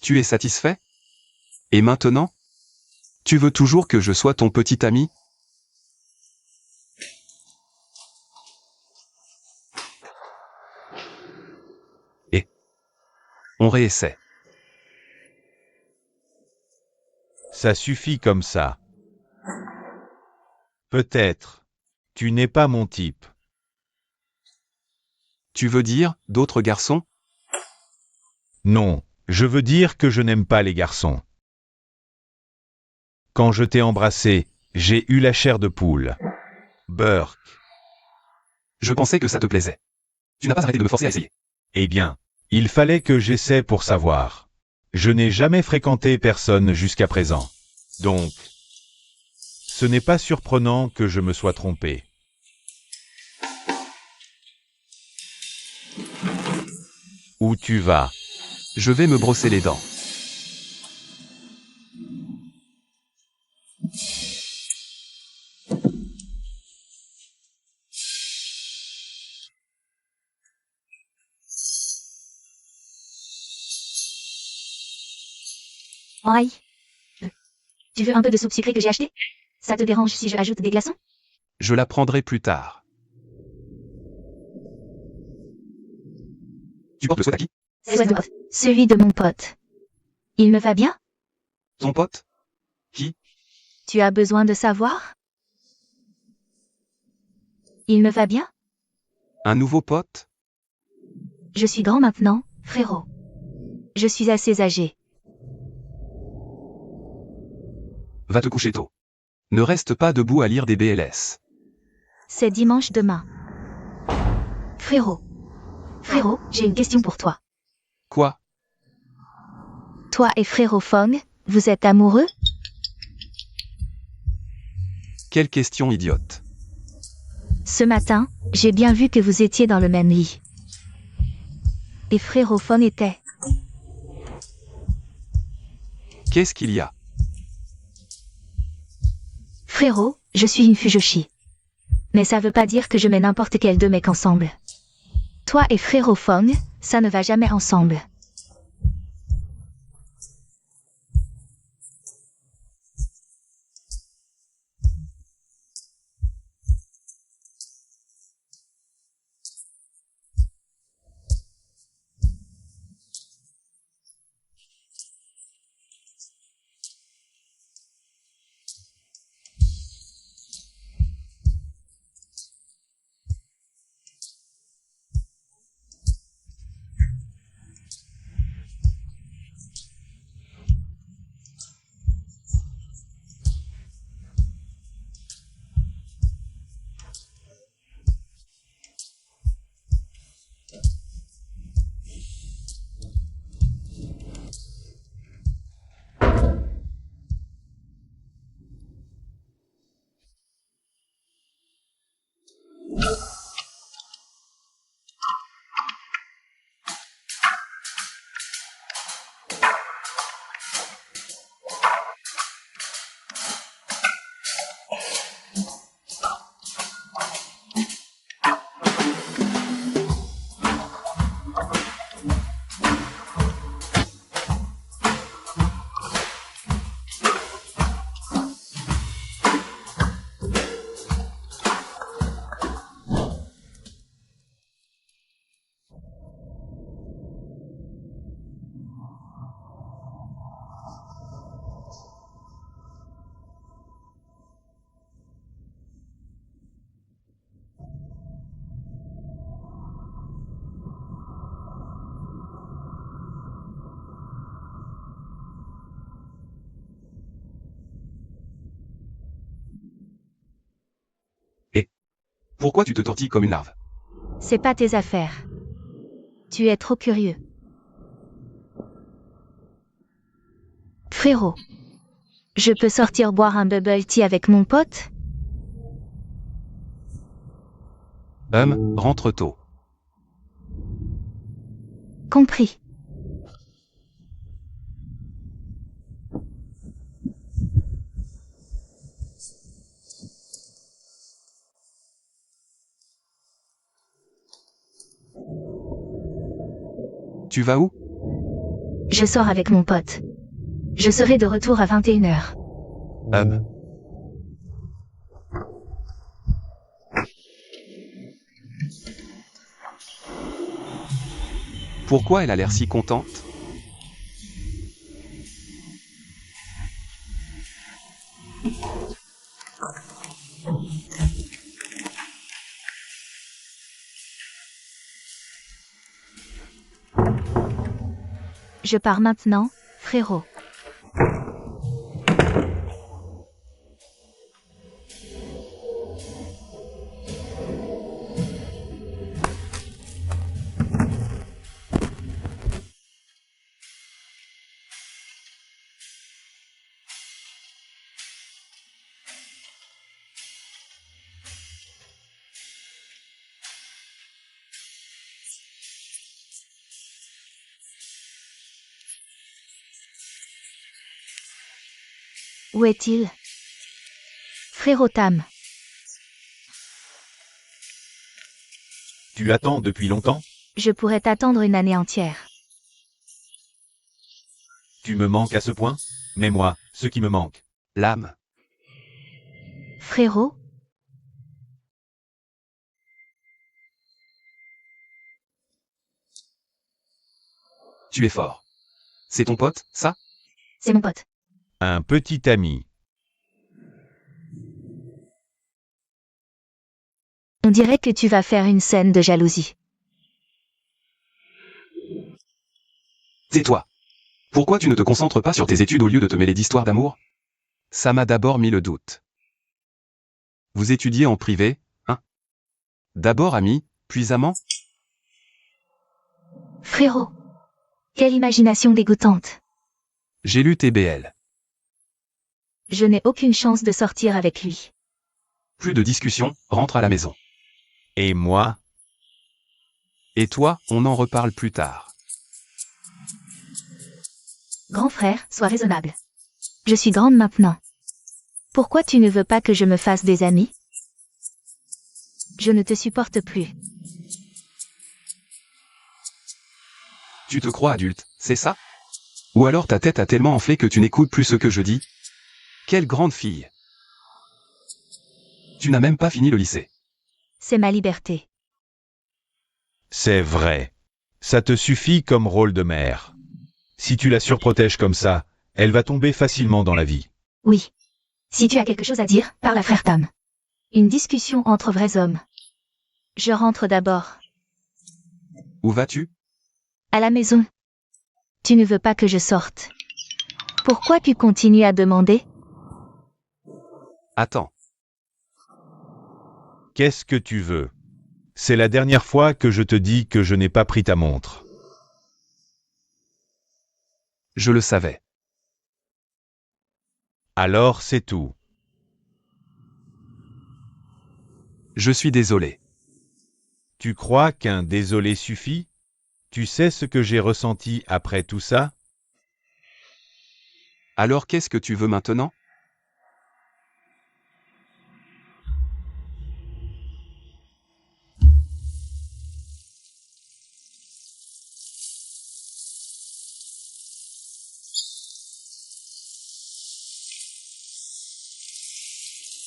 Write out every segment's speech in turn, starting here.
Tu es satisfait? Et maintenant? Tu veux toujours que je sois ton petit ami? Et on réessaie. Ça suffit comme ça. Peut-être. Tu n'es pas mon type. Tu veux dire, d'autres garçons? Non, je veux dire que je n'aime pas les garçons. Quand je t'ai embrassé, j'ai eu la chair de poule. Burke. Je pensais que ça te plaisait. Tu n'as pas arrêté de me forcer à essayer. Eh bien, il fallait que j'essaie pour savoir. Je n'ai jamais fréquenté personne jusqu'à présent. Donc, ce n'est pas surprenant que je me sois trompé. Où tu vas? Je vais me brosser les dents. Henri, tu veux un peu de soupe sucrée que j'ai achetée? Ça te dérange si je ajoute des glaçons? Je la prendrai plus tard. Tu portes le sweat à qui? Celui de mon pote. Il me va bien? Ton pote? Qui? Tu as besoin de savoir? Il me va bien? Un nouveau pote? Je suis grand maintenant, frérot. Je suis assez âgé. Va te coucher tôt. Ne reste pas debout à lire des BLS. C'est dimanche demain. Frérot. Frérot, j'ai une question pour toi. Quoi? Toi et frérot Fong, vous êtes amoureux? Quelle question idiote. Ce matin, j'ai bien vu que vous étiez dans le même lit. Et frérot Fong était. Qu'est-ce qu'il y a? Frérot, je suis une Fujoshi. Mais ça veut pas dire que je mets n'importe quel deux mecs ensemble. Toi et frérot Fong, ça ne va jamais ensemble. Pourquoi tu te tortilles comme une larve? C'est pas tes affaires. Tu es trop curieux. Frérot. Je peux sortir boire un bubble tea avec mon pote? Rentre tôt. Compris. Tu vas où? Je sors avec mon pote. Je serai de retour à 21h. Pourquoi elle a l'air si contente? Je pars maintenant, frérot. Où est-il? Frérot Tam. Tu attends depuis longtemps? Je pourrais t'attendre une année entière. Tu me manques à ce point? Mais moi, ce qui me manque. L'âme. Frérot? Tu es fort. C'est ton pote, ça? C'est mon pote. Un petit ami. On dirait que tu vas faire une scène de jalousie. Tais-toi. Pourquoi tu ne te concentres pas sur tes études au lieu de te mêler d'histoires d'amour? Ça m'a d'abord mis le doute. Vous étudiez en privé, hein? D'abord ami, puis amant? Frérot. Quelle imagination dégoûtante. J'ai lu TBL. Je n'ai aucune chance de sortir avec lui. Plus de discussion, rentre à la maison. Et moi? Et toi, on en reparle plus tard. Grand frère, sois raisonnable. Je suis grande maintenant. Pourquoi tu ne veux pas que je me fasse des amis? Je ne te supporte plus. Tu te crois adulte, c'est ça? Ou alors ta tête a tellement enflé que tu n'écoutes plus ce que je dis? Quelle grande fille! Tu n'as même pas fini le lycée. C'est ma liberté. C'est vrai. Ça te suffit comme rôle de mère. Si tu la surprotèges comme ça, elle va tomber facilement dans la vie. Oui. Si tu as quelque chose à dire, parle à frère Tam. Une discussion entre vrais hommes. Je rentre d'abord. Où vas-tu? À la maison. Tu ne veux pas que je sorte. Pourquoi tu continues à demander? Attends. Qu'est-ce que tu veux? C'est la dernière fois que je te dis que je n'ai pas pris ta montre. Je le savais. Alors c'est tout. Je suis désolé. Tu crois qu'un désolé suffit? Tu sais ce que j'ai ressenti après tout ça? Alors qu'est-ce que tu veux maintenant?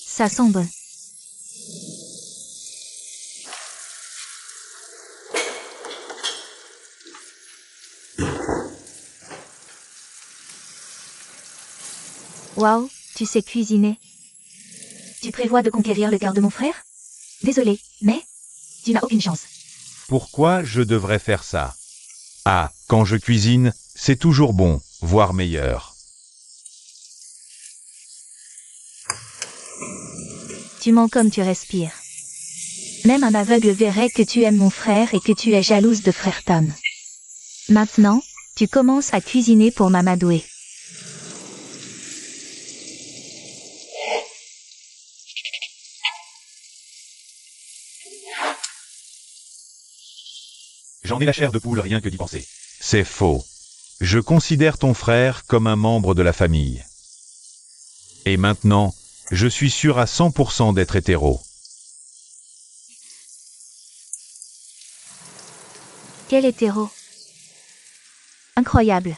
Ça sent bon. Waouh, tu sais cuisiner. Tu prévois de conquérir le cœur de mon frère? Désolé, mais tu n'as aucune chance. Pourquoi je devrais faire ça? Ah, quand je cuisine, c'est toujours bon, voire meilleur. Tu mens comme tu respires. Même un aveugle verrait que tu aimes mon frère et que tu es jalouse de frère Tam. Maintenant, tu commences à cuisiner pour m'amadouer. J'en ai la chair de poule rien que d'y penser. C'est faux. Je considère ton frère comme un membre de la famille. Et maintenant, je suis sûr à 100% d'être hétéro. Quel hétéro. Incroyable.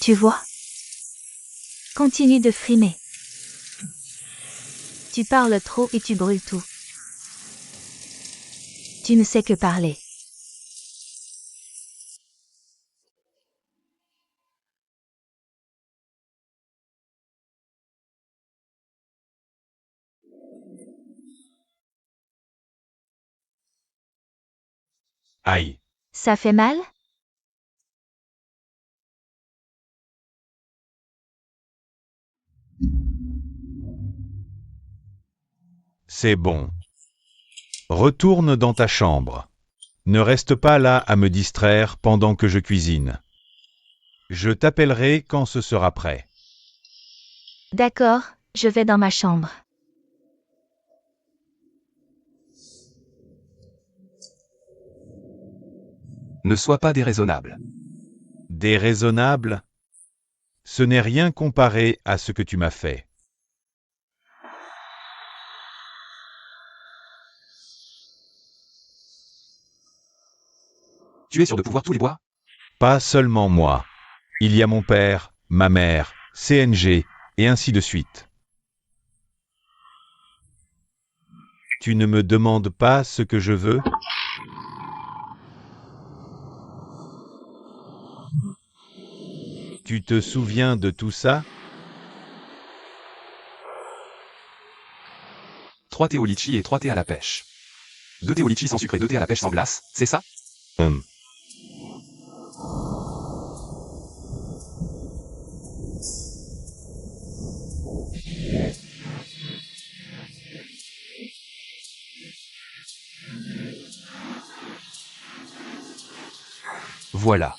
Tu vois? Continue de frimer. Tu parles trop et tu brûles tout. Tu ne sais que parler. Aïe. Ça fait mal? C'est bon. Retourne dans ta chambre. Ne reste pas là à me distraire pendant que je cuisine. Je t'appellerai quand ce sera prêt. D'accord, je vais dans ma chambre. Ne sois pas déraisonnable. Déraisonnable? Ce n'est rien comparé à ce que tu m'as fait. Tu es sûr de pouvoir tous les boire? Pas seulement moi. Il y a mon père, ma mère, CNG, et ainsi de suite. Tu ne me demandes pas ce que je veux? Tu te souviens de tout ça? 3 thé au litchi et 3 thés à la pêche. 2 thés au litchi sans sucre et 2 thés à la pêche sans glace, c'est ça? Voilà.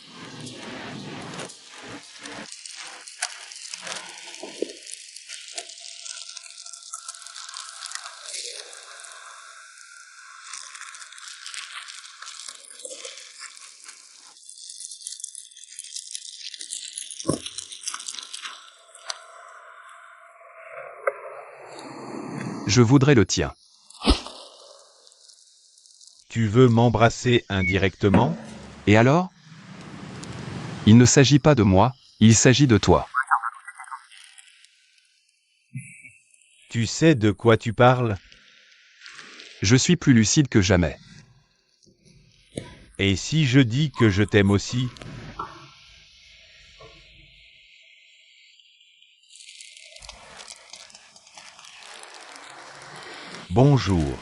Je voudrais le tien. Tu veux m'embrasser indirectement? Et alors? Il ne s'agit pas de moi, il s'agit de toi. Tu sais de quoi tu parles? Je suis plus lucide que jamais. Et si je dis que je t'aime aussi? Bonjour.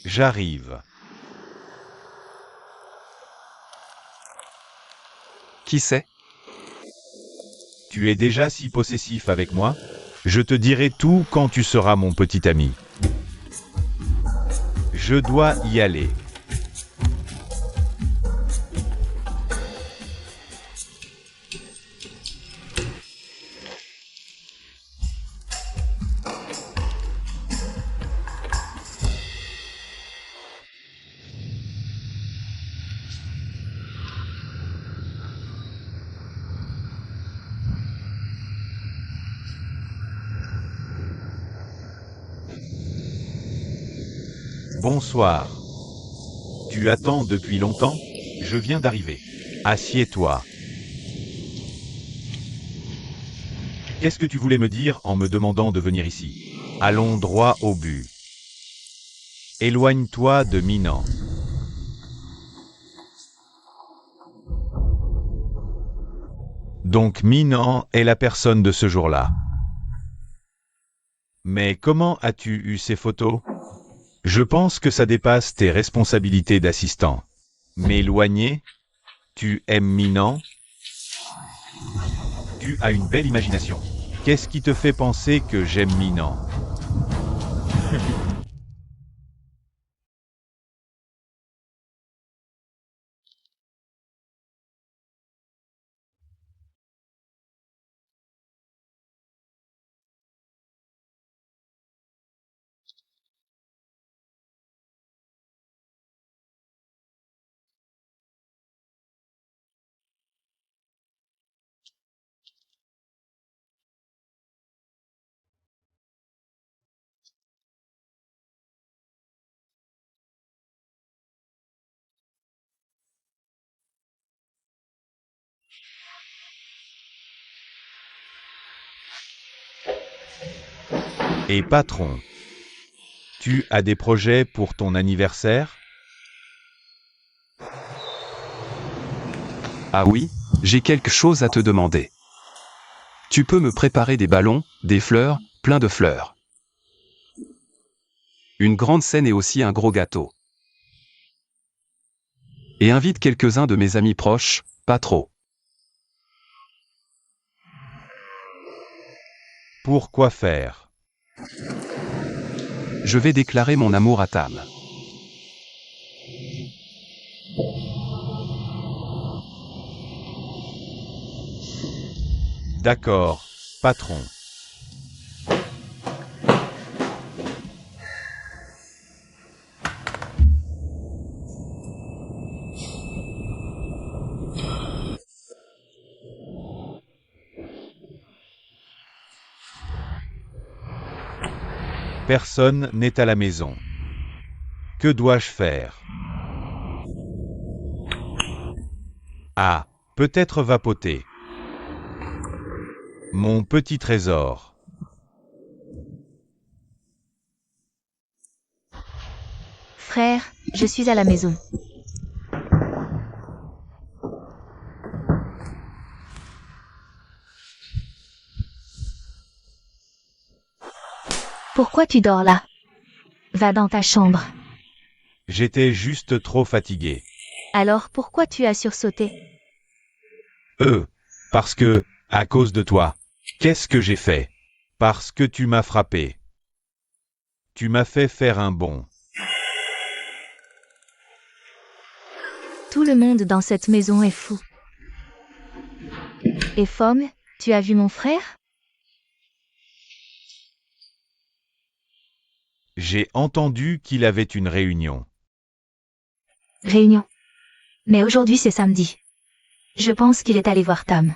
J'arrive. Qui sait? Tu es déjà si possessif avec moi? Je te dirai tout quand tu seras mon petit ami. Je dois y aller. Bonsoir. Tu attends depuis longtemps? Je viens d'arriver. Assieds-toi. Qu'est-ce que tu voulais me dire en me demandant de venir ici? Allons droit au but. Éloigne-toi de Minan. Donc Minan est la personne de ce jour-là. Mais comment as-tu eu ces photos? Je pense que ça dépasse tes responsabilités d'assistant. M'éloigner? Tu aimes Minan? Tu as une belle imagination. Qu'est-ce qui te fait penser que j'aime Minan? Et patron, tu as des projets pour ton anniversaire? Ah oui, j'ai quelque chose à te demander. Tu peux me préparer des ballons, des fleurs, plein de fleurs. Une grande scène et aussi un gros gâteau. Et invite quelques-uns de mes amis proches, pas trop. Pourquoi faire? Je vais déclarer mon amour à Tam. D'accord, patron. Personne n'est à la maison. Que dois-je faire? Ah, peut-être vapoter. Mon petit trésor. Frère, je suis à la maison. Pourquoi tu dors là? Va dans ta chambre. J'étais juste trop fatigué. Alors pourquoi tu as sursauté? Parce que, à cause de toi. Qu'est-ce que j'ai fait? Parce que tu m'as frappé. Tu m'as fait faire un bond. Tout le monde dans cette maison est fou. Et Fom, tu as vu mon frère? J'ai entendu qu'il avait une réunion. Réunion. Mais aujourd'hui c'est samedi. Je pense qu'il est allé voir Tam.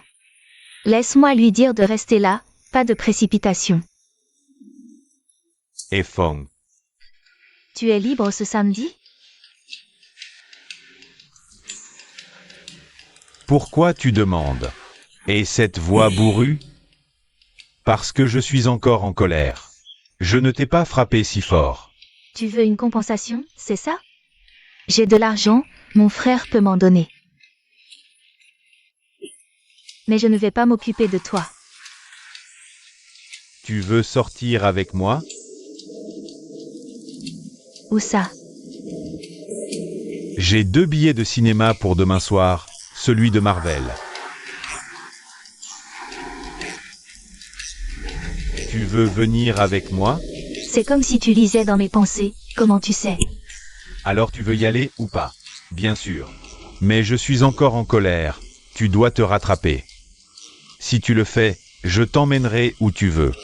Laisse-moi lui dire de rester là, pas de précipitation. Et Fong. Tu es libre ce samedi? Pourquoi tu demandes? Et cette voix bourrue? Parce que je suis encore en colère. Je ne t'ai pas frappé si fort. Tu veux une compensation, c'est ça? J'ai de l'argent, mon frère peut m'en donner. Mais je ne vais pas m'occuper de toi. Tu veux sortir avec moi? Où ça? J'ai 2 billets de cinéma pour demain soir, celui de Marvel. Tu veux venir avec moi? C'est comme si tu lisais dans mes pensées, comment tu sais? Alors tu veux y aller ou pas? Bien sûr. Mais je suis encore en colère, tu dois te rattraper. Si tu le fais, je t'emmènerai où tu veux.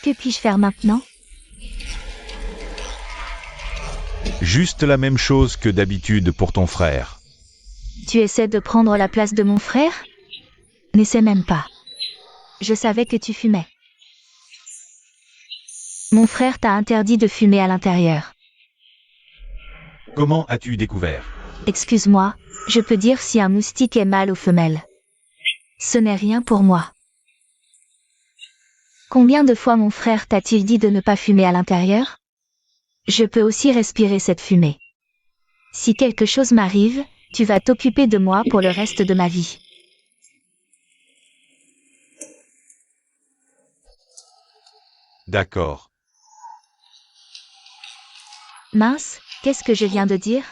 Que puis-je faire maintenant? Juste la même chose que d'habitude pour ton frère. Tu essaies de prendre la place de mon frère? N'essaie même pas. Je savais que tu fumais. Mon frère t'a interdit de fumer à l'intérieur. Comment as-tu découvert? Excuse-moi, je peux dire si un moustique est mâle ou femelle. Ce n'est rien pour moi. Combien de fois mon frère t'a-t-il dit de ne pas fumer à l'intérieur? Je peux aussi respirer cette fumée. Si quelque chose m'arrive, tu vas t'occuper de moi pour le reste de ma vie. D'accord. Mince, qu'est-ce que je viens de dire?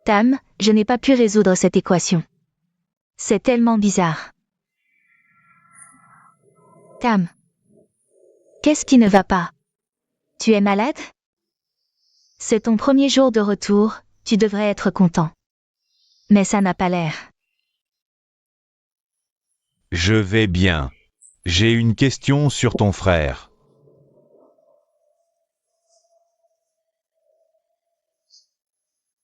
Tam, je n'ai pas pu résoudre cette équation. C'est tellement bizarre. Tam. Qu'est-ce qui ne va pas? Tu es malade? C'est ton premier jour de retour, tu devrais être content. Mais ça n'a pas l'air. Je vais bien. J'ai une question sur ton frère.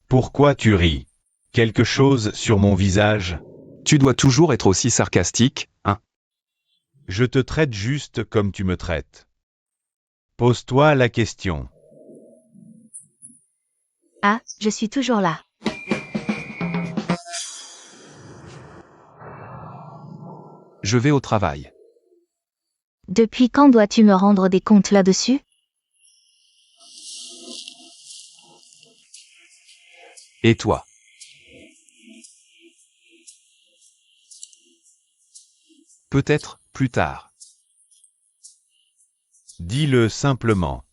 Pourquoi tu ris? Quelque chose sur mon visage? Tu dois toujours être aussi sarcastique, hein? Je te traite juste comme tu me traites. Pose-toi la question. Ah, je suis toujours là. Je vais au travail. Depuis quand dois-tu me rendre des comptes là-dessus? Et toi? Peut-être, plus tard. Dis-le simplement.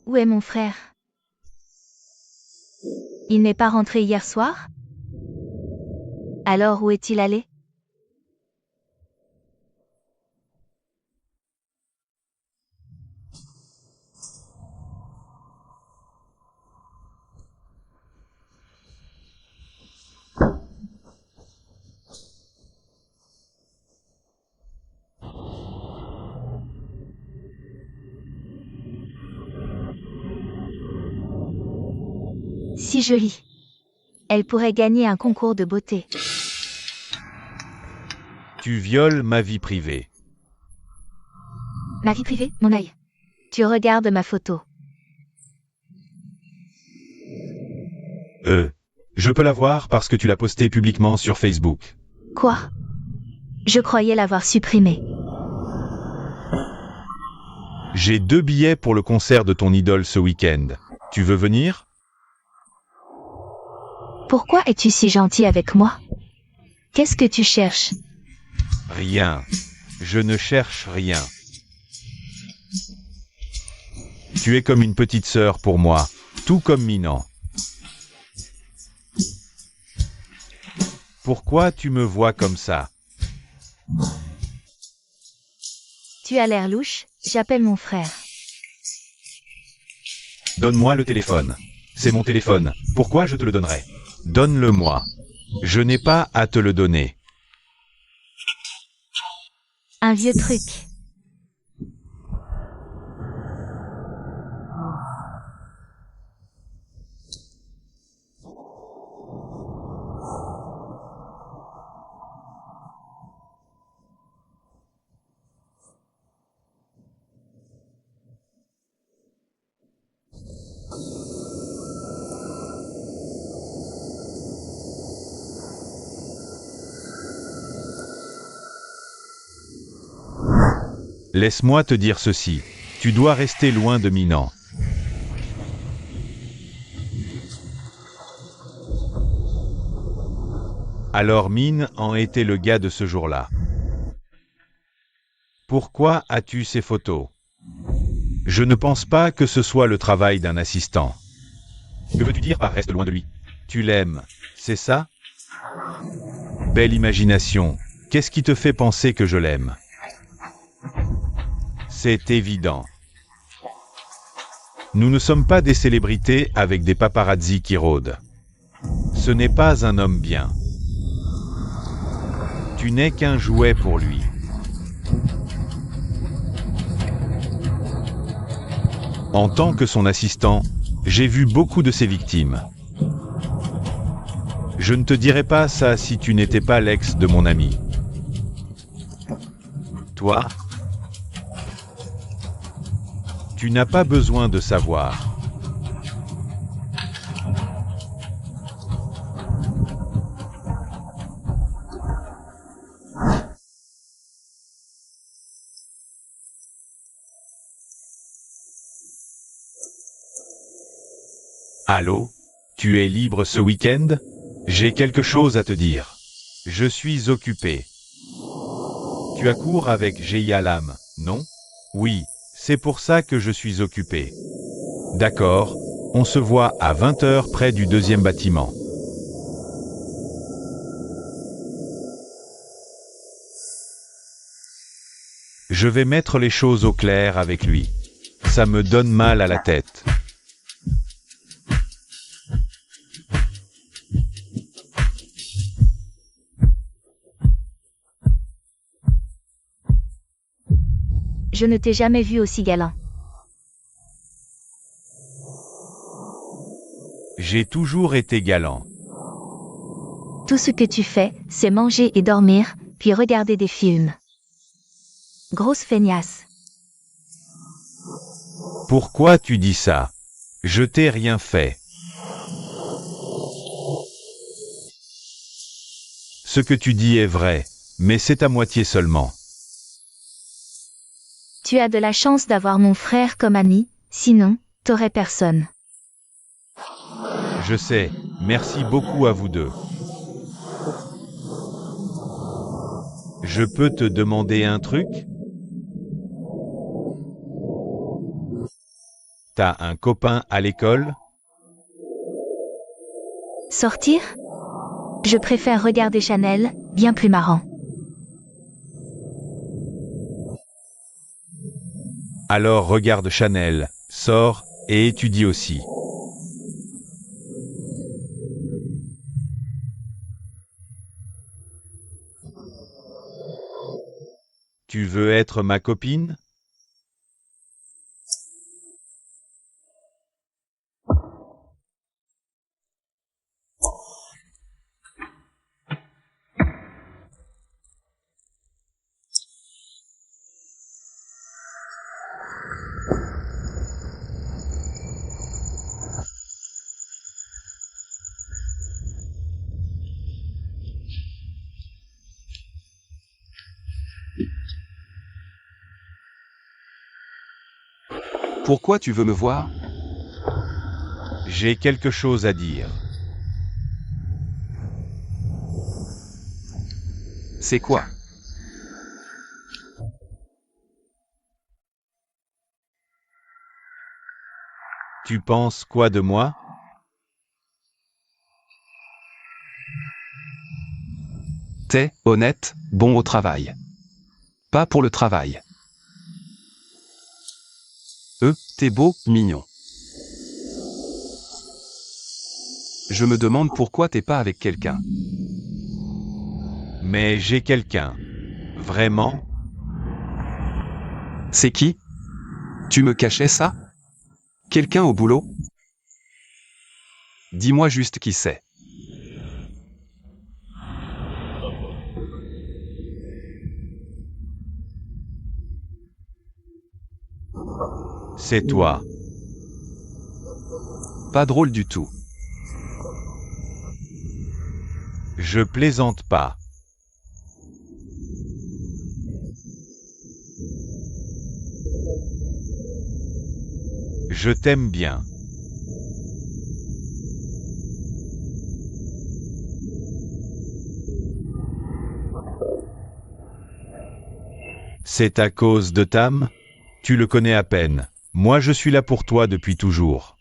Où est mon frère? Il n'est pas rentré hier soir? Alors où est-il allé? Si jolie. Elle pourrait gagner un concours de beauté. Tu violes ma vie privée. Ma vie privée, mon œil. Tu regardes ma photo. Je peux la voir parce que tu l'as postée publiquement sur Facebook. Quoi? Je croyais l'avoir supprimée. J'ai 2 billets pour le concert de ton idole ce week-end. Tu veux venir? Pourquoi es-tu si gentil avec moi? Qu'est-ce que tu cherches? Rien. Je ne cherche rien. Tu es comme une petite sœur pour moi, tout comme Minan. Pourquoi tu me vois comme ça? Tu as l'air louche, j'appelle mon frère. Donne-moi le téléphone. C'est mon téléphone. Pourquoi je te le donnerais? Donne-le-moi. Je n'ai pas à te le donner. Un vieux truc. Laisse-moi te dire ceci. Tu dois rester loin de Minan. Alors Min en était le gars de ce jour-là. Pourquoi as-tu ces photos? Je ne pense pas que ce soit le travail d'un assistant. Que veux-tu dire par reste loin de lui? Tu l'aimes, c'est ça? Belle imagination. Qu'est-ce qui te fait penser que je l'aime? C'est évident. Nous ne sommes pas des célébrités avec des paparazzis qui rôdent. Ce n'est pas un homme bien. Tu n'es qu'un jouet pour lui. En tant que son assistant, j'ai vu beaucoup de ses victimes. Je ne te dirais pas ça si tu n'étais pas l'ex de mon ami. Toi, tu n'as pas besoin de savoir. Allô? Tu es libre ce week-end? J'ai quelque chose à te dire. Je suis occupé. Tu as cours avec Jeialam, non? Oui, c'est pour ça que je suis occupé. D'accord, On se voit à 20h près du 2e bâtiment. Je vais mettre les choses au clair avec lui. Ça me donne mal à la tête. Je ne t'ai jamais vu aussi galant. J'ai toujours été galant. Tout ce que tu fais, c'est manger et dormir, puis regarder des films. Grosse feignasse. Pourquoi tu dis ça? Je t'ai rien fait. Ce que tu dis est vrai, mais c'est à moitié seulement. Tu as de la chance d'avoir mon frère comme ami, sinon, t'aurais personne. Je sais, merci beaucoup à vous deux. Je peux te demander un truc? T'as un copain à l'école? Sortir? Je préfère regarder Chanel, bien plus marrant. Alors regarde Chanel, sors, et étudie aussi. Tu veux être ma copine? Pourquoi tu veux me voir? J'ai quelque chose à dire. C'est quoi? Tu penses quoi de moi? T'es honnête, bon au travail. Pas pour le travail. T'es beau, mignon. Je me demande pourquoi t'es pas avec quelqu'un. Mais j'ai quelqu'un. Vraiment? C'est qui? Tu me cachais ça? Quelqu'un au boulot? Dis-moi juste qui c'est. C'est toi. Pas drôle du tout. Je plaisante pas. Je t'aime bien. C'est à cause de Tam? Tu le connais à peine. Moi je suis là pour toi depuis toujours.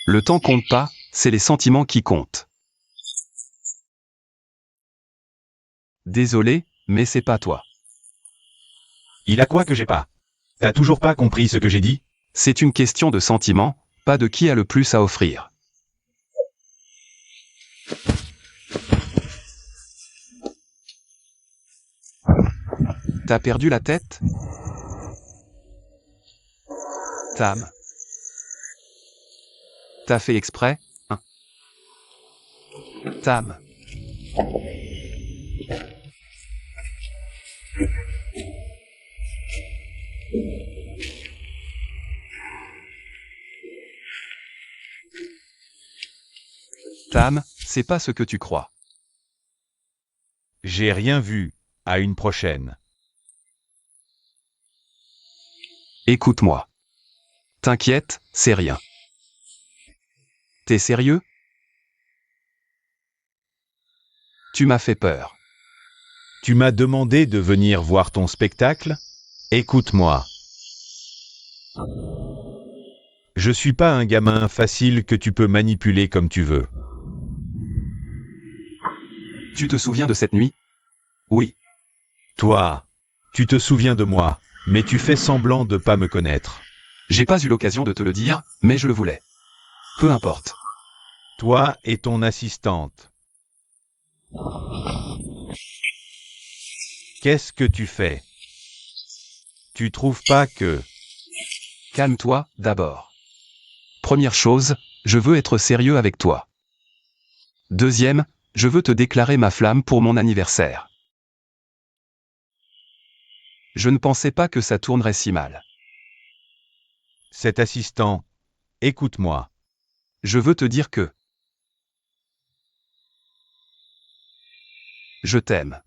Le temps compte pas, c'est les sentiments qui comptent. Désolé, mais c'est pas toi. Il a quoi que j'ai pas? T'as toujours pas compris ce que j'ai dit? C'est une question de sentiments, pas de qui a le plus à offrir. T'as perdu la tête? Tam. T'as fait exprès, hein? Tam. Tam, c'est pas ce que tu crois. J'ai rien vu. À une prochaine. Écoute-moi. T'inquiète, c'est rien. T'es sérieux? Tu m'as fait peur. Tu m'as demandé de venir voir ton spectacle? Écoute-moi. Je suis pas un gamin facile que tu peux manipuler comme tu veux. Tu te souviens de cette nuit? Oui. Toi, tu te souviens de moi, mais tu fais semblant de pas me connaître. J'ai pas eu l'occasion de te le dire, mais je le voulais. Peu importe. Toi et ton assistante. Qu'est-ce que tu fais? Tu trouves pas que... Calme-toi, d'abord. Première chose, je veux être sérieux avec toi. Deuxième, je veux te déclarer ma flamme pour mon anniversaire. Je ne pensais pas que ça tournerait si mal. Cet assistant, écoute-moi. Je veux te dire que... Je t'aime.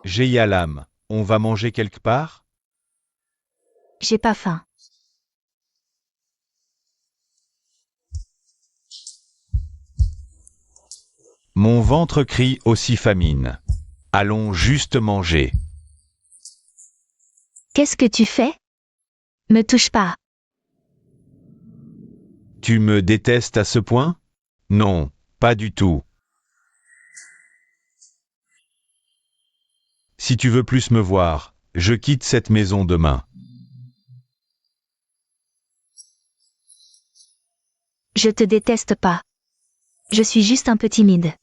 Jeyalam, on va manger quelque part? J'ai pas faim. Mon ventre crie aussi famine. Allons juste manger. Qu'est-ce que tu fais? Me touche pas. Tu me détestes à ce point? Non, pas du tout. Si tu veux plus me voir, je quitte cette maison demain. Je te déteste pas. Je suis juste un peu timide.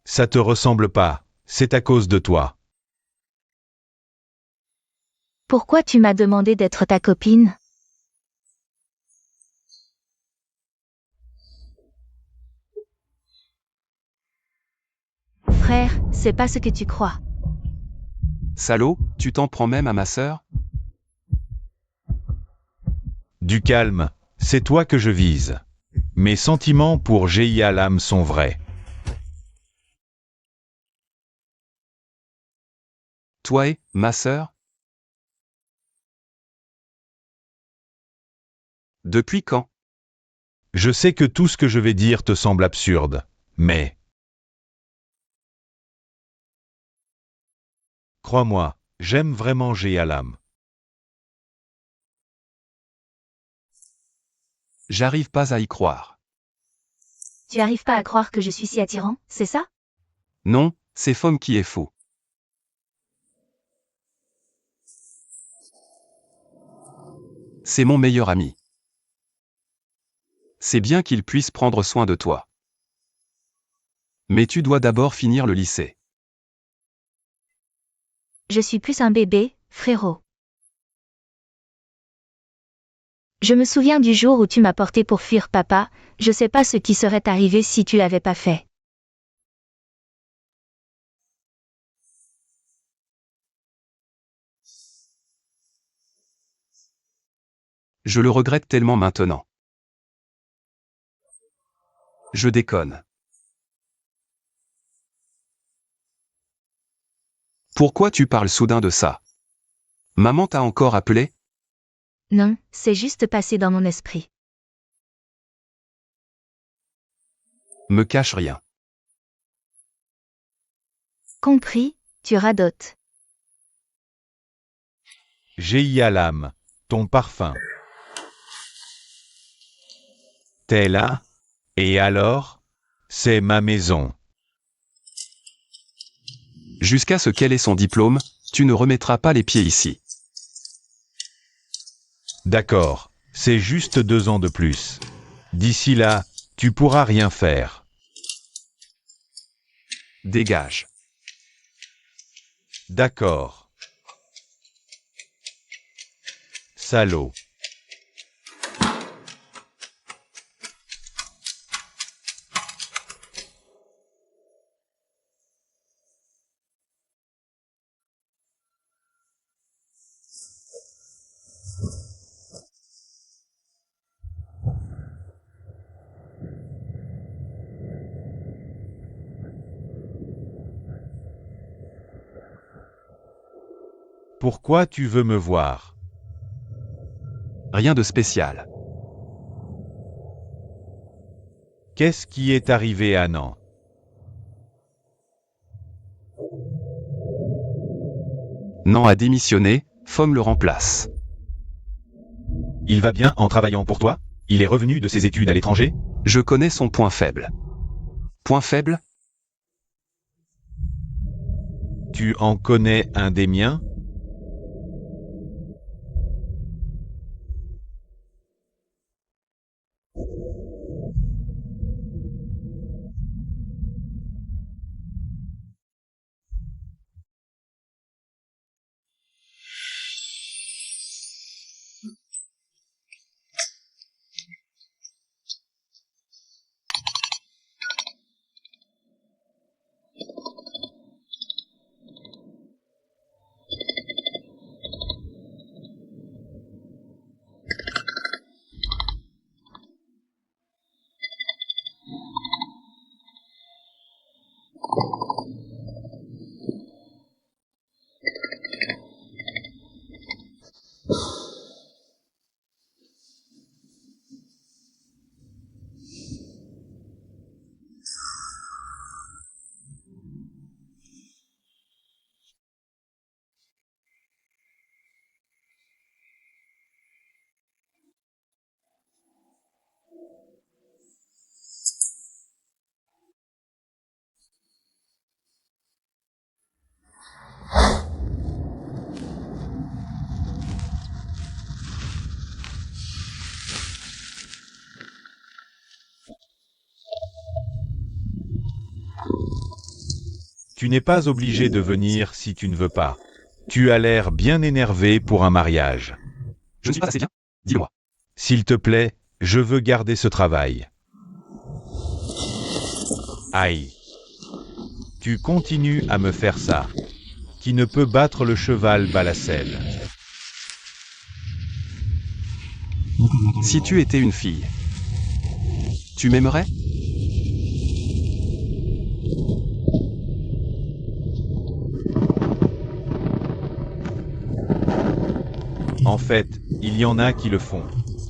Ça te ressemble pas, c'est à cause de toi. Pourquoi tu m'as demandé d'être ta copine? Frère, c'est pas ce que tu crois. Salaud, tu t'en prends même à ma sœur? Du calme, c'est toi que je vise. Mes sentiments pour Jeyalam sont vrais. Toi et, ma sœur? Depuis quand? Je sais que tout ce que je vais dire te semble absurde, mais... Crois-moi, j'aime vraiment Jeyalam. J'arrive pas à y croire. Tu arrives pas à croire que je suis si attirant, c'est ça? Non, c'est Fom qui est fou. C'est mon meilleur ami. C'est bien qu'il puisse prendre soin de toi. Mais tu dois d'abord finir le lycée. Je suis plus un bébé, frérot. Je me souviens du jour où tu m'as porté pour fuir papa, je sais pas ce qui serait arrivé si tu l'avais pas fait. Je le regrette tellement maintenant. Je déconne. Pourquoi tu parles soudain de ça? Maman t'a encore appelé? Non, c'est juste passé dans mon esprit. Me cache rien. Compris, tu radotes. Jeyalam, ton parfum. T'es là? Et alors? C'est ma maison. Jusqu'à ce qu'elle ait son diplôme, tu ne remettras pas les pieds ici. D'accord, c'est juste 2 ans de plus. D'ici là, tu pourras rien faire. Dégage. D'accord. Salaud. Pourquoi tu veux me voir? Rien de spécial. Qu'est-ce qui est arrivé à Nan? Nan a démissionné, Fom le remplace. Il va bien en travaillant pour toi? Il est revenu de ses études à l'étranger? Je connais son point faible. Point faible? Tu en connais un des miens? Tu n'es pas obligé de venir si tu ne veux pas. Tu as l'air bien énervé pour un mariage. Je ne suis pas assez bien? Dis-le-moi. S'il te plaît, je veux garder ce travail. Aïe. Tu continues à me faire ça. Qui ne peut battre le cheval bat la selle. Si tu étais une fille, tu m'aimerais? En fait, il y en a qui le font.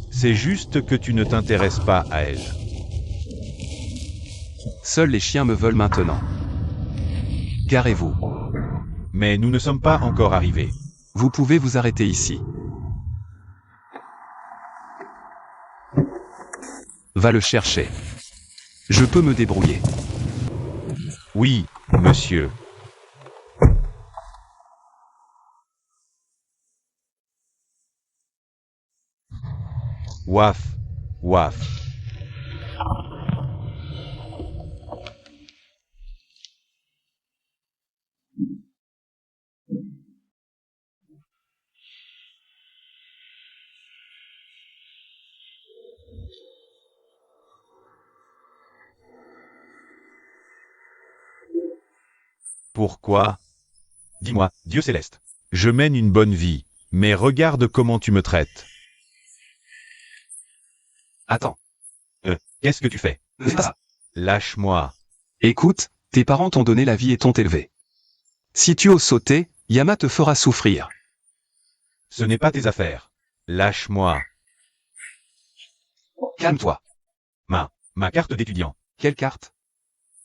C'est juste que tu ne t'intéresses pas à elle. Seuls les chiens me veulent maintenant. Garez-vous. Mais nous ne sommes pas encore arrivés. Vous pouvez vous arrêter ici. Va le chercher. Je peux me débrouiller. Oui, monsieur. Waf, waf. Pourquoi? Dis-moi, Dieu céleste. Je mène une bonne vie, mais regarde comment tu me traites. Attends. Qu'est-ce que tu fais? Ne fais pas ça. Lâche-moi. Écoute, tes parents t'ont donné la vie et t'ont élevé. Si tu oses sauter, Yama te fera souffrir. Ce n'est pas tes affaires. Lâche-moi. Calme-toi. Ma carte d'étudiant. Quelle carte?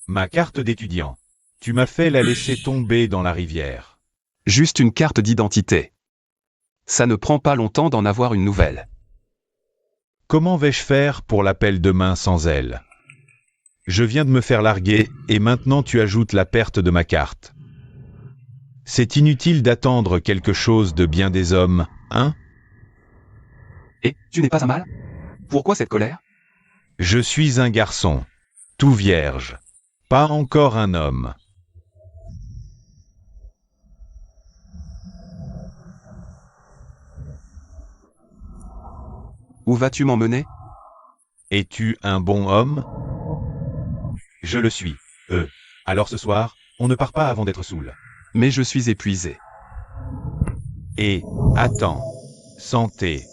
Ma carte d'étudiant. Tu m'as fait la laisser tomber dans la rivière. Juste une carte d'identité. Ça ne prend pas longtemps d'en avoir une nouvelle. Comment vais-je faire pour l'appel demain sans elle? Je viens de me faire larguer, et maintenant tu ajoutes la perte de ma carte. C'est inutile d'attendre quelque chose de bien des hommes, hein? Et, tu n'es pas un mâle? Pourquoi cette colère? Je suis un garçon, tout vierge, pas encore un homme. Où vas-tu m'emmener? Es-tu un bon homme? Je le suis. Alors ce soir, on ne part pas avant d'être saoul. Mais je suis épuisé. Et, attends, santé.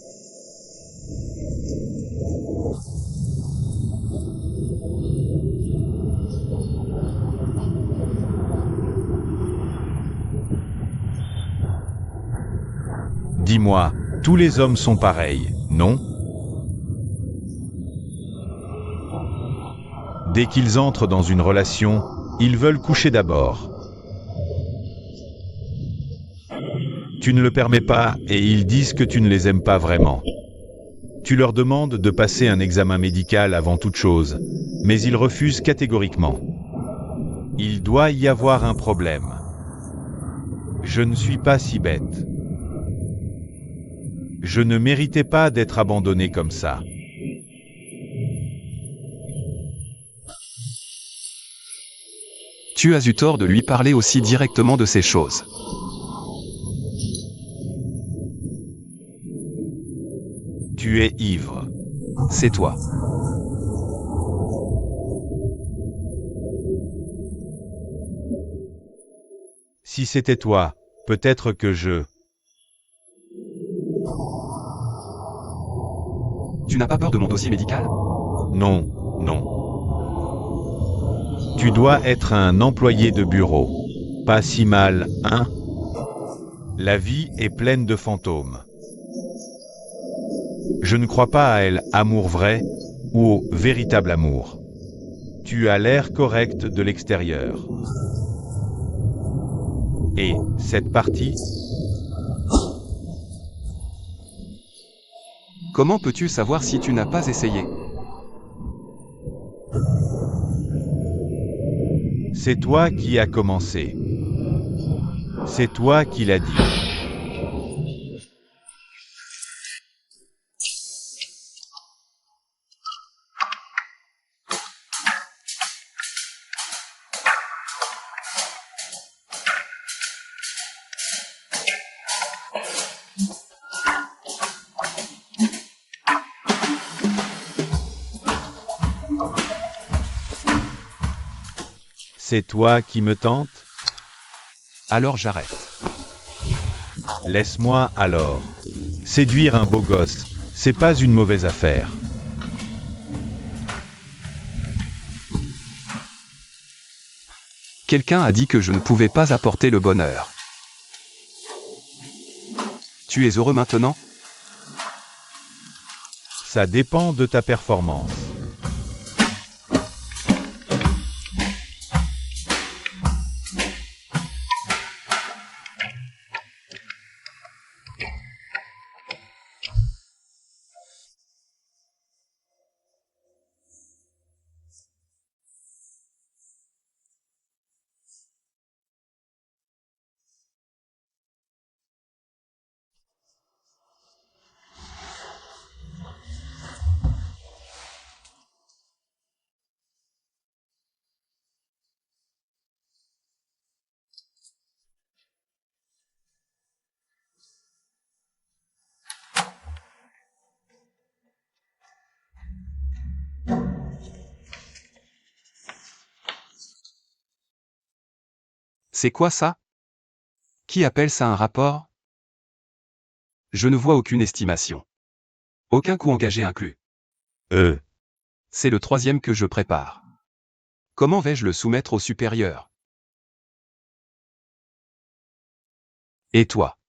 Dis-moi, tous les hommes sont pareils, non? Dès qu'ils entrent dans une relation, ils veulent coucher d'abord. Tu ne le permets pas et ils disent que tu ne les aimes pas vraiment. Tu leur demandes de passer un examen médical avant toute chose, mais ils refusent catégoriquement. Il doit y avoir un problème. Je ne suis pas si bête. Je ne méritais pas d'être abandonné comme ça. Tu as eu tort de lui parler aussi directement de ces choses. Tu es ivre. C'est toi. Si c'était toi, peut-être que je... Tu n'as pas peur de mon dossier médical? Non, non. Tu dois être un employé de bureau. Pas si mal, hein? La vie est pleine de fantômes. Je ne crois pas à l'amour vrai ou au véritable amour. Tu as l'air correct de l'extérieur. Et cette partie? Comment peux-tu savoir si tu n'as pas essayé? C'est toi qui as commencé. C'est toi qui l'as dit. C'est toi qui me tentes? Alors j'arrête. Laisse-moi alors. Séduire un beau gosse, c'est pas une mauvaise affaire. Quelqu'un a dit que je ne pouvais pas apporter le bonheur. Tu es heureux maintenant? Ça dépend de ta performance. C'est quoi ça? Qui appelle ça un rapport? Je ne vois aucune estimation. Aucun coût engagé inclus. C'est le 3e que je prépare. Comment vais-je le soumettre au supérieur? Et toi?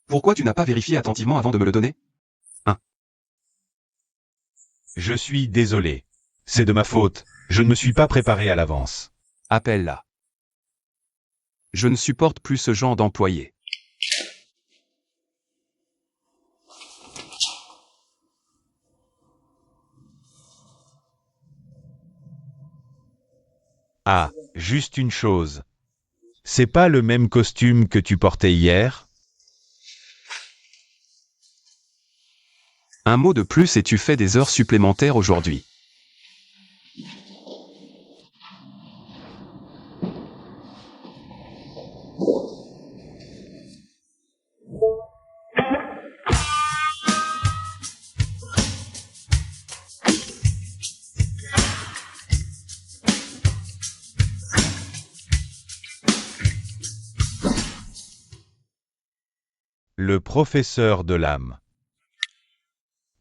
Pourquoi tu n'as pas vérifié attentivement avant de me le donner? Je suis désolé. C'est de ma faute. Je ne me suis pas préparé à l'avance. Appelle-la. Je ne supporte plus ce genre d'employé. Ah, juste une chose. C'est pas le même costume que tu portais hier? Un mot de plus et tu fais des heures supplémentaires aujourd'hui. Le professeur de l'âme.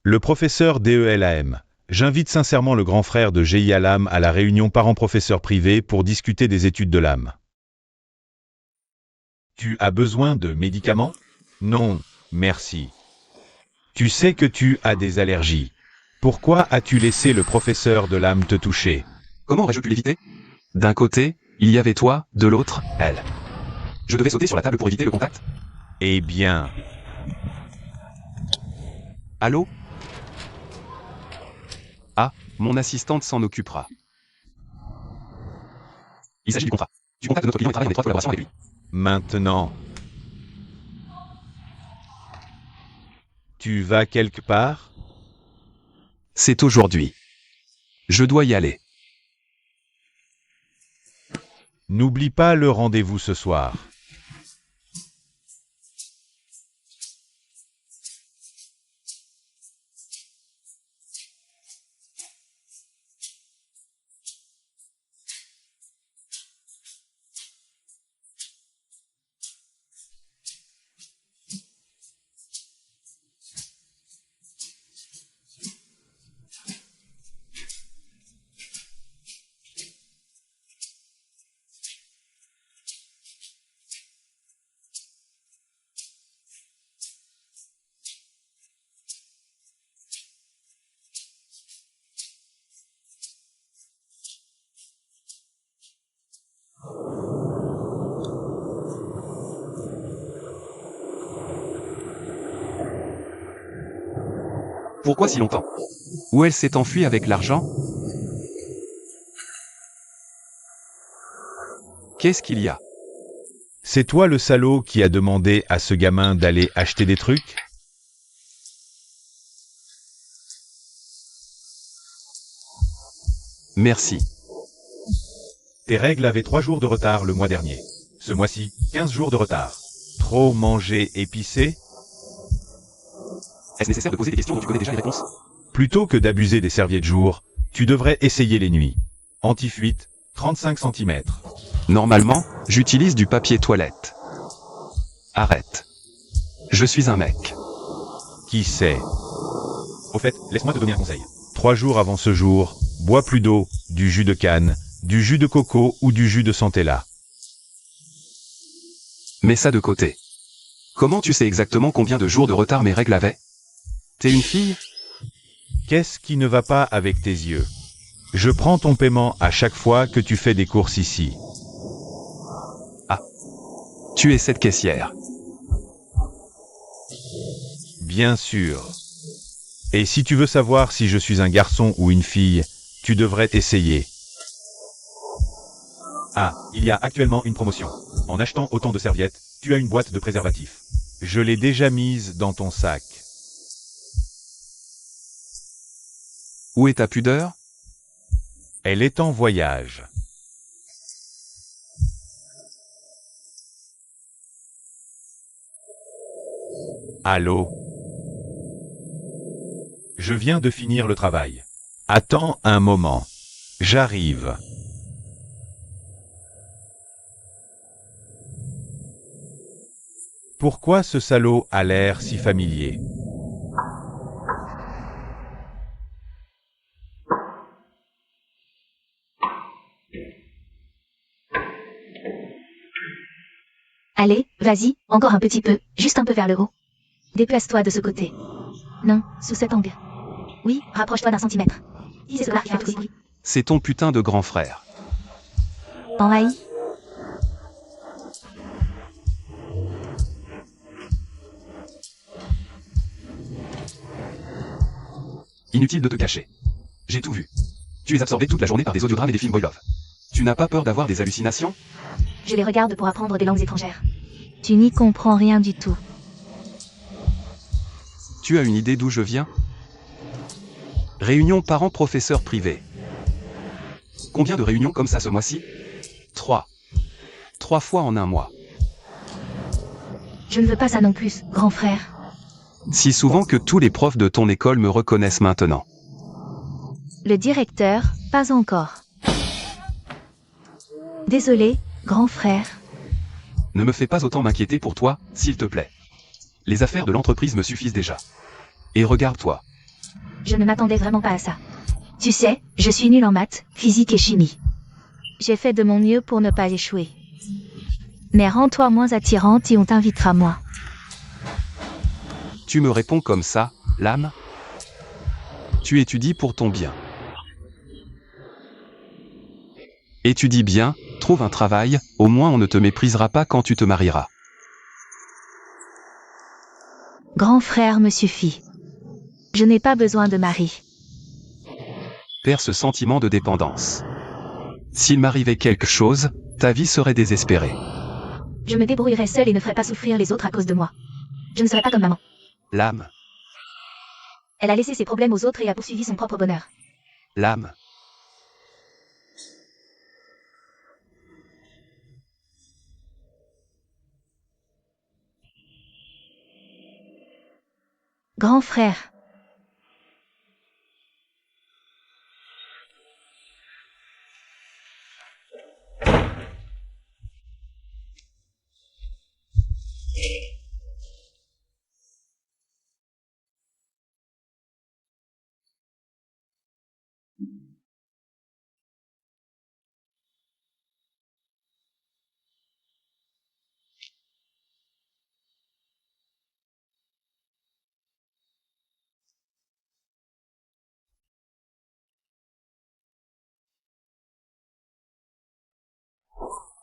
Le professeur DELAM. J'invite sincèrement le grand frère de GIA l'âme à la réunion parents-professeurs privés pour discuter des études de l'âme. Tu as besoin de médicaments? Non, Merci. Tu sais que tu as des allergies. Pourquoi as-tu laissé le professeur de l'âme te toucher? Comment aurais-je pu l'éviter? D'un côté, il y avait toi, de l'autre, elle. Je devais sauter sur la table pour éviter le contact. Eh bien, Allô? Ah, mon assistante s'en occupera. Il s'agit du contrat. Tu contactes notre client et travaille en étroite collaboration avec lui. maintenant. Tu vas quelque part? C'est aujourd'hui. Je dois y aller. N'oublie pas le rendez-vous ce soir. Pourquoi si longtemps? Où elle s'est enfuie avec l'argent? Qu'est-ce qu'il y a? C'est toi le salaud qui a demandé à ce gamin d'aller acheter des trucs? Merci. Tes règles avaient 3 jours de retard le mois dernier. Ce mois-ci, 15 jours de retard. Trop manger épicé? Est-ce nécessaire de poser des questions dont tu connais déjà les réponses? Plutôt que d'abuser des serviettes jour, tu devrais essayer les nuits. Anti-fuite, 35 cm. Normalement, j'utilise du papier toilette. Arrête. Je suis un mec. Qui sait? Au fait, laisse-moi te donner un conseil. 3 jours avant ce jour, bois plus d'eau, du jus de canne, du jus de coco ou du jus de centella. Mets ça de côté. Comment tu sais exactement combien de jours de retard mes règles avaient? T'es une fille? Qu'est-ce qui ne va pas avec tes yeux? Je prends ton paiement à chaque fois que tu fais des courses ici. Tu es cette caissière. Bien sûr. Et si tu veux savoir si je suis un garçon ou une fille, tu devrais essayer. Ah, il y a actuellement une promotion. En achetant autant de serviettes, tu as une boîte de préservatifs. Je l'ai déjà mise dans ton sac. Où est ta pudeur? Elle est en voyage. Allô? Je viens de finir le travail. Attends un moment. J'arrive. Pourquoi ce salaud a l'air si familier? Allez, vas-y, encore un petit peu, juste un peu vers le haut. Déplace-toi de ce côté. Non, sous cet angle. Oui, rapproche-toi d'1 centimètre. C'est cela qui fait tout le bruit. C'est ton putain de grand frère. En haï. Inutile de te cacher. J'ai tout vu. Tu es absorbé toute la journée par des audiodrames et des films boy love. Tu n'as pas peur d'avoir des hallucinations? Je les regarde pour apprendre des langues étrangères. Tu n'y comprends rien du tout. Tu as une idée d'où je viens? Réunion parents-professeurs privés. Combien de réunions comme ça ce mois-ci? 3. 3 fois en un mois. Je ne veux pas ça non plus, grand frère. Si souvent que tous les profs de ton école me reconnaissent maintenant. Le directeur, pas encore. Désolé, grand frère. Ne me fais pas autant m'inquiéter pour toi, s'il te plaît. Les affaires de l'entreprise me suffisent déjà. Et regarde-toi. Je ne m'attendais vraiment pas à ça. Tu sais, je suis nulle en maths, physique et chimie. J'ai fait de mon mieux pour ne pas échouer. Mais rends-toi moins attirante et on t'invitera moins. Tu me réponds comme ça, l'âme? Tu étudies pour ton bien. Étudie bien, trouve un travail, au moins on ne te méprisera pas quand tu te marieras. Grand frère me suffit. Je n'ai pas besoin de mari. Perds ce sentiment de dépendance. S'il m'arrivait quelque chose, ta vie serait désespérée. Je me débrouillerai seule et ne ferai pas souffrir les autres à cause de moi. Je ne serai pas comme maman. L'âme, Elle a laissé ses problèmes aux autres et a poursuivi son propre bonheur. l'âme. Grand frère.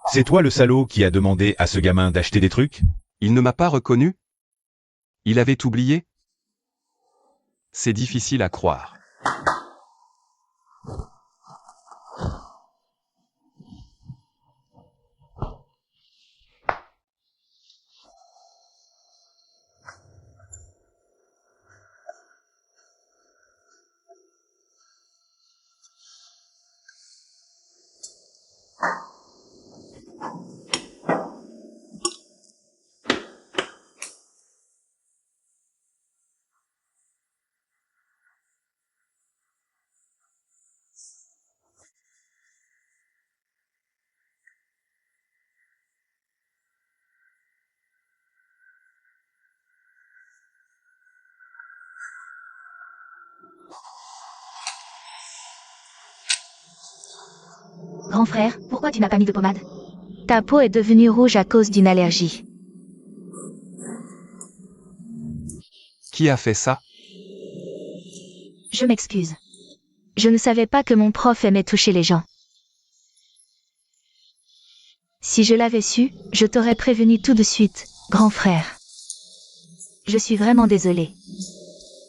C'est toi le salaud qui a demandé à ce gamin d'acheter des trucs? Il ne m'a pas reconnu? Il avait oublié? C'est difficile à croire. Grand frère, pourquoi tu n'as pas mis de pommade? Ta peau est devenue rouge à cause d'une allergie. Qui a fait ça? Je m'excuse. Je ne savais pas que mon prof aimait toucher les gens. Si je l'avais su, je t'aurais prévenu tout de suite, grand frère. Je suis vraiment désolée.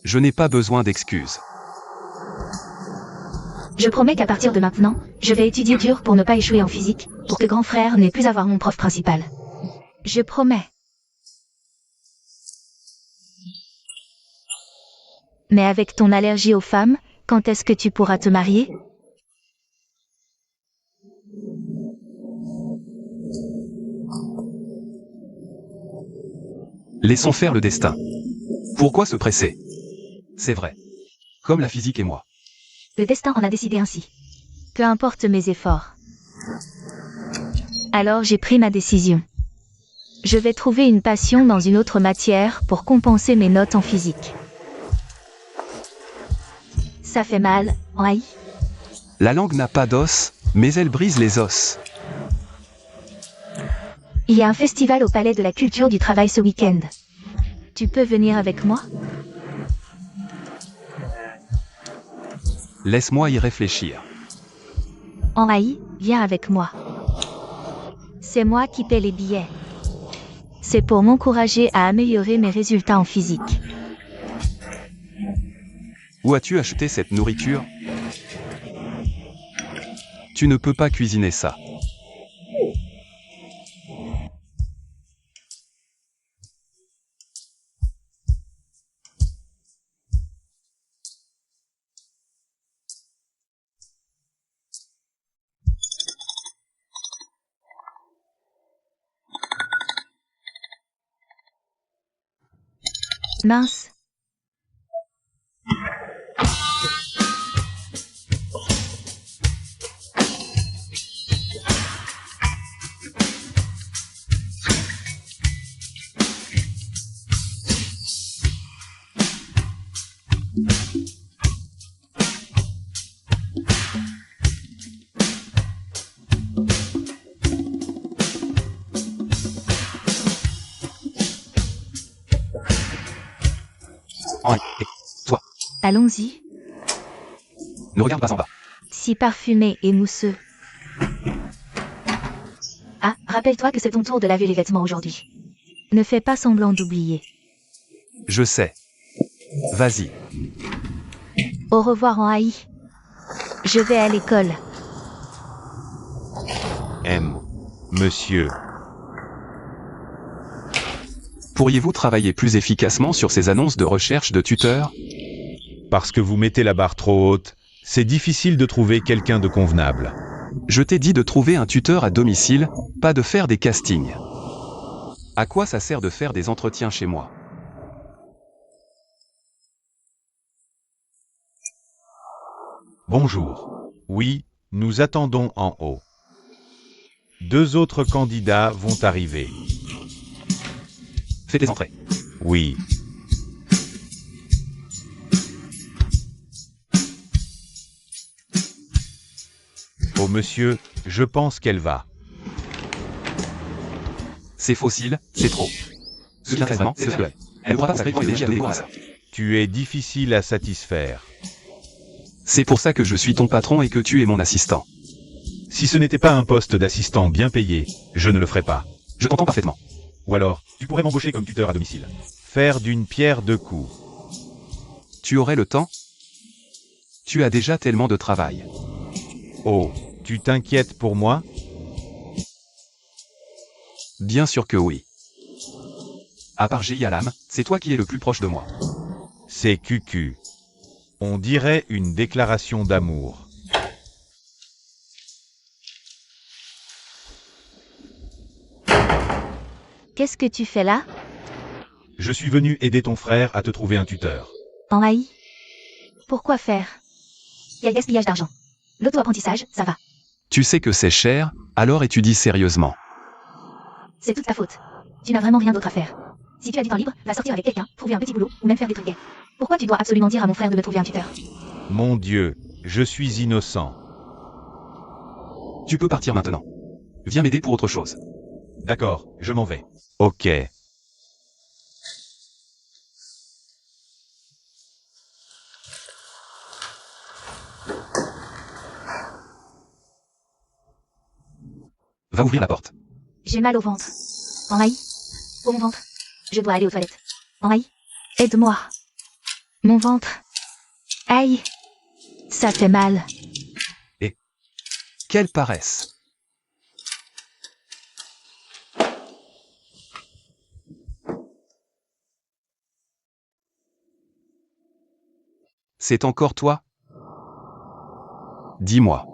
Je n'ai pas besoin d'excuses. Je promets qu'à partir de maintenant, je vais étudier dur pour ne pas échouer en physique, pour que grand frère n'ait plus à voir mon prof principal. Je promets. Mais avec ton allergie aux femmes, quand est-ce que tu pourras te marier? Laissons faire le destin. Pourquoi se presser? C'est vrai. Comme la physique et moi. Le destin en a décidé ainsi. Peu importe mes efforts. Alors j'ai pris ma décision. Je vais trouver une passion dans une autre matière pour compenser mes notes en physique. Ça fait mal, oui. La langue n'a pas d'os, mais elle brise les os. Il y a un festival au Palais de la Culture du Travail ce week-end. Tu peux venir avec moi? Laisse-moi y réfléchir. Oui, viens avec moi. C'est moi qui paie les billets. C'est pour m'encourager à améliorer mes résultats en physique. Où as-tu acheté cette nourriture? Tu ne peux pas cuisiner ça. Mince. Allons-y. Ne regarde pas en bas. Si parfumé et mousseux. Ah, rappelle-toi que c'est ton tour de laver les vêtements aujourd'hui. Ne fais pas semblant d'oublier. Je sais. Vas-y. Au revoir en haï. Je vais à l'école. Monsieur. Pourriez-vous travailler plus efficacement sur ces annonces de recherche de tuteurs? Parce que vous mettez la barre trop haute, c'est difficile de trouver quelqu'un de convenable. Je t'ai dit de trouver un tuteur à domicile, pas de faire des castings. À quoi ça sert de faire des entretiens chez moi? Bonjour. Oui, nous attendons en haut. 2 autres candidats vont arriver. Fais tes entrées. Oui. Oh monsieur, je pense qu'elle va. C'est fossile, c'est trop. Ce qui intéresse vraiment, c'est ce que elle ne pourra pas sacrément aider à donner à ça. Tu es difficile à satisfaire. C'est pour ça que je suis ton patron et que tu es mon assistant. Si ce n'était pas un poste d'assistant bien payé, je ne le ferais pas. Je t'entends parfaitement. Ou alors, tu pourrais m'embaucher comme tuteur à domicile. Faire d'une pierre deux coups. Tu aurais le temps? Tu as déjà tellement de travail. Oh, tu t'inquiètes pour moi? Bien sûr que oui. À part Yalam, c'est toi qui es le plus proche de moi. C'est cucu. On dirait une déclaration d'amour. Qu'est-ce que tu fais là? Je suis venu aider ton frère à te trouver un tuteur. En haï? Pourquoi faire? Il y a gaspillage d'argent. L'auto-apprentissage, ça va. Tu sais que c'est cher, alors étudie sérieusement. C'est toute ta faute. Tu n'as vraiment rien d'autre à faire. Si tu as du temps libre, va sortir avec quelqu'un, trouver un petit boulot, ou même faire des trucs gays. Pourquoi tu dois absolument dire à mon frère de me trouver un tuteur? Mon Dieu, je suis innocent. Tu peux partir maintenant. Viens m'aider pour autre chose. D'accord, je m'en vais. Ok. Va ouvrir la porte. J'ai mal au ventre. En haï? Pour mon ventre. Je dois aller aux toilettes. En haï? Aide-moi. Mon ventre. Aïe. Ça fait mal. Quelle paresse. C'est encore toi? Dis-moi.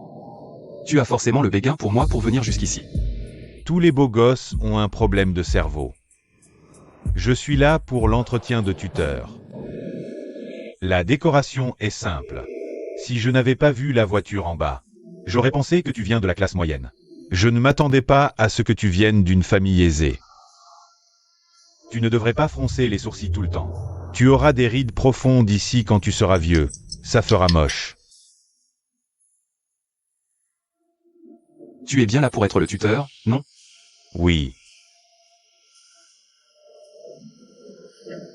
Tu as forcément le béguin pour moi pour venir jusqu'ici. Tous les beaux gosses ont un problème de cerveau. Je suis là pour l'entretien de tuteur. La décoration est simple. Si je n'avais pas vu la voiture en bas, j'aurais pensé que tu viens de la classe moyenne. Je ne m'attendais pas à ce que tu viennes d'une famille aisée. Tu ne devrais pas froncer les sourcils tout le temps. Tu auras des rides profondes ici quand tu seras vieux. Ça fera moche. Tu es bien là pour être le tuteur, non? Oui.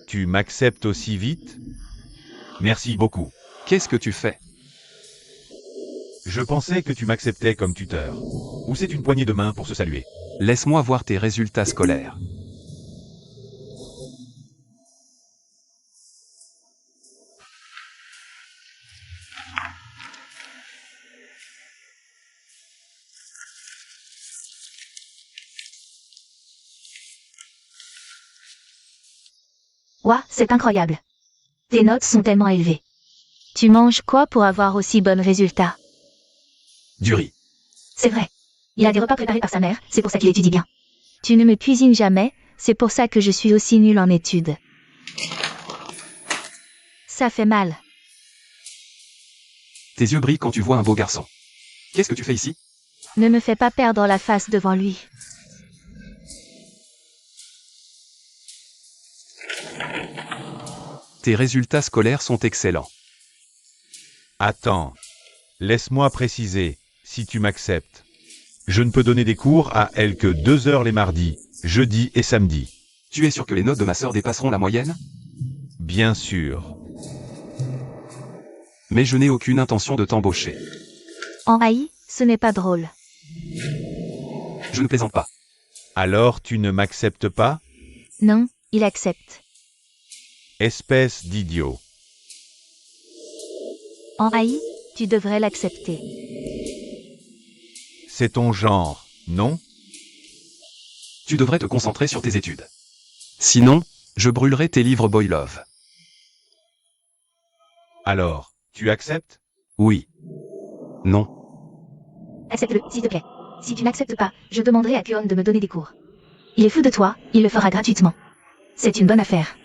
Tu m'acceptes aussi vite? Merci beaucoup. Qu'est-ce que tu fais? Je pensais que tu m'acceptais comme tuteur. Ou c'est une poignée de main pour se saluer? Laisse-moi voir tes résultats scolaires. Ouah, c'est incroyable. Tes notes sont tellement élevées. Tu manges quoi pour avoir aussi bons résultats? Du riz. C'est vrai. Il a des repas préparés par sa mère, c'est pour ça qu'il étudie bien. Tu ne me cuisines jamais, c'est pour ça que je suis aussi nulle en études. Ça fait mal. Tes yeux brillent quand tu vois un beau garçon. Qu'est-ce que tu fais ici? Ne me fais pas perdre la face devant lui. Tes résultats scolaires sont excellents. Attends. Laisse-moi préciser, si tu m'acceptes. Je ne peux donner des cours à elle que 2 heures les mardis, jeudis et samedis. Tu es sûr que les notes de ma sœur dépasseront la moyenne? Bien sûr. Mais je n'ai aucune intention de t'embaucher. En AI, ce n'est pas drôle. Je ne plaisante pas. Alors tu ne m'acceptes pas? Non, il accepte. Espèce d'idiot. En AI, tu devrais l'accepter. C'est ton genre, non? Tu devrais te concentrer sur tes études. Sinon, je brûlerai tes livres Boylove. Alors, tu acceptes? Oui. Non. Accepte-le, s'il te plaît. Si tu n'acceptes pas, je demanderai à Kuon de me donner des cours. Il est fou de toi, il le fera gratuitement. C'est une bonne affaire.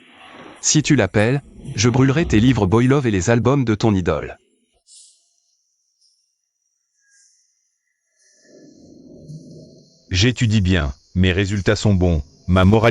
Si tu l'appelles, je brûlerai tes livres Boylove et les albums de ton idole. J'étudie bien, mes résultats sont bons, ma moralité